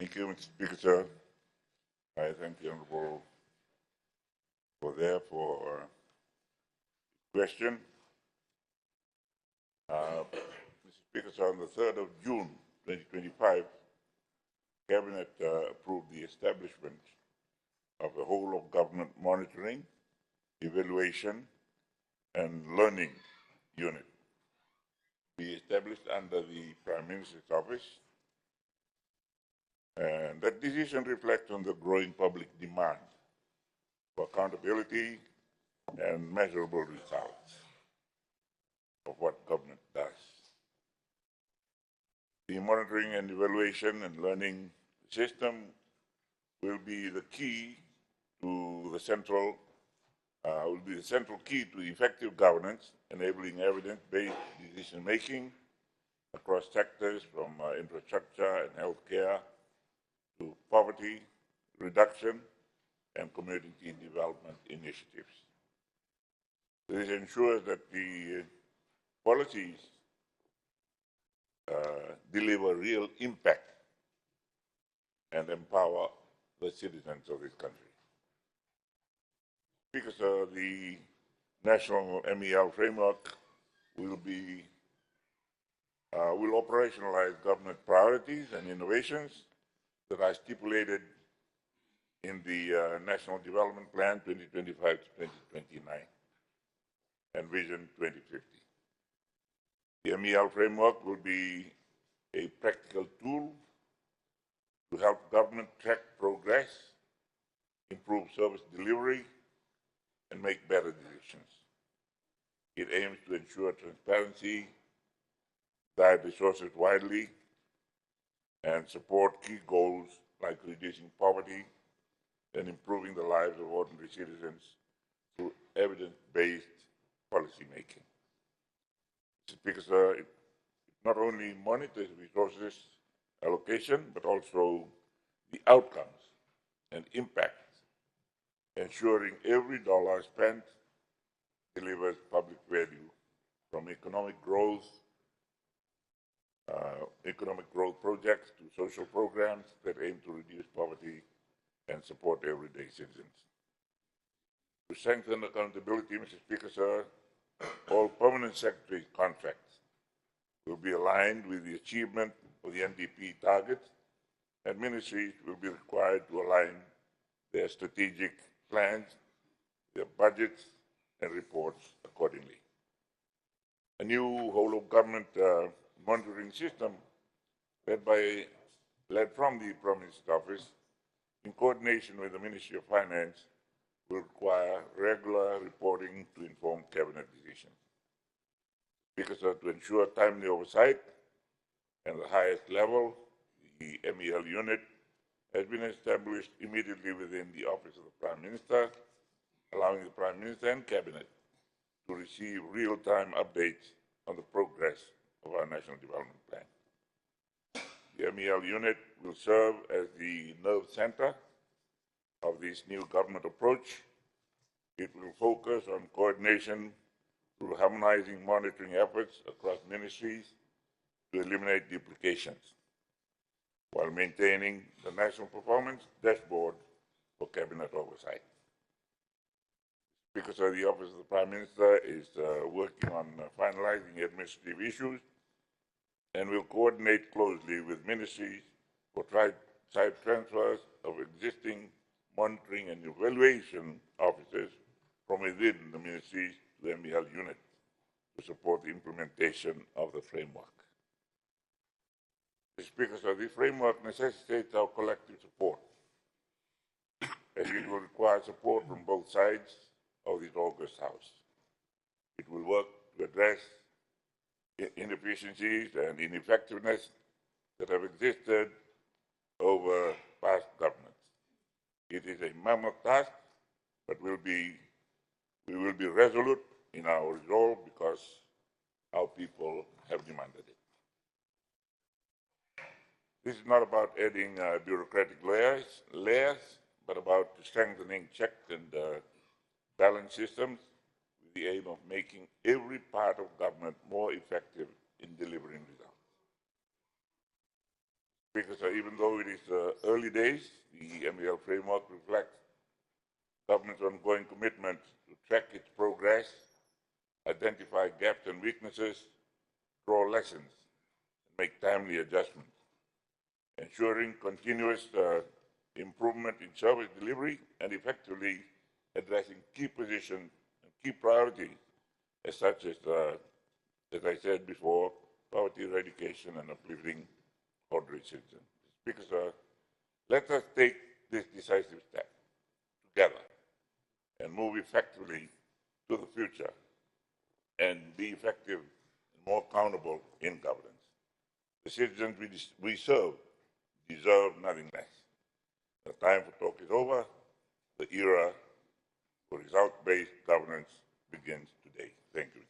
Thank you, Mr. Speaker, sir. I thank the Honorable for question. Mr. Speaker, sir, on the 3rd of June 2025, Cabinet approved the establishment of the whole of government monitoring, evaluation, and learning unit be established under the Prime Minister's office. And that decision reflects on the growing public demand for accountability and measurable results of what government does. The monitoring and evaluation and learning system will be the key to the central key to effective governance, enabling evidence-based decision-making across sectors from infrastructure and healthcare to poverty reduction and community development initiatives. This ensures that the policies deliver real impact and empower the citizens of this country. Because the national MEL framework will operationalize government priorities and innovations that are stipulated in the National Development Plan 2025 to 2029 and Vision 2050. The MEL framework will be a practical tool to help government track progress, improve service delivery, and make better decisions. It aims to ensure transparency, guide resources widely, and support key goals like reducing poverty and improving the lives of ordinary citizens through evidence-based policymaking. Because it not only monitors resources allocation, but also the outcomes and impacts, ensuring every dollar spent delivers public value from economic growth projects to social programs that aim to reduce poverty and support everyday citizens. To strengthen accountability, Mr. Speaker, sir, all permanent secretary contracts will be aligned with the achievement of the NDP targets, and ministries will be required to align their strategic plans, their budgets, and reports accordingly. A new whole-of-government monitoring system led from the Prime Minister's office in coordination with the Ministry of Finance will require regular reporting to inform cabinet decisions. Because to ensure timely oversight and the highest level, the MEL unit has been established immediately within the office of the Prime Minister, allowing the Prime Minister and cabinet to receive real-time updates on the progress of our National Development Plan. The MEL unit will serve as the nerve center of this new government approach. It will focus on coordination through harmonizing monitoring efforts across ministries to eliminate duplications, while maintaining the national performance dashboard for cabinet oversight. Because the Office of the Prime Minister is working on finalizing administrative issues and will coordinate closely with ministries for site transfers of existing monitoring and evaluation officers from within the ministries to the MEL unit to support the implementation of the framework. Speaker, so this framework necessitates our collective support, and it will require support from both sides of this august House. It will work to address inefficiencies and ineffectiveness that have existed over past governments. It is a mammoth task, but we will be resolute in our resolve because our people have demanded it. This is not about adding bureaucratic layers, but about strengthening checks and balance systems with the aim of making every part of government more effective in delivering results. Because even though it is early days, the MEL framework reflects government's ongoing commitment to track its progress, identify gaps and weaknesses, draw lessons, and make timely adjustments, ensuring continuous improvement in service delivery and effectively addressing key positions and key priorities, such as I said before, poverty eradication and uplifting ordinary citizens. Speaker, sir, let us take this decisive step together and move effectively to the future and be effective and more accountable in governance. The citizens we serve deserve nothing less. The time for talk is over. The era for result-based governance begins today. Thank you.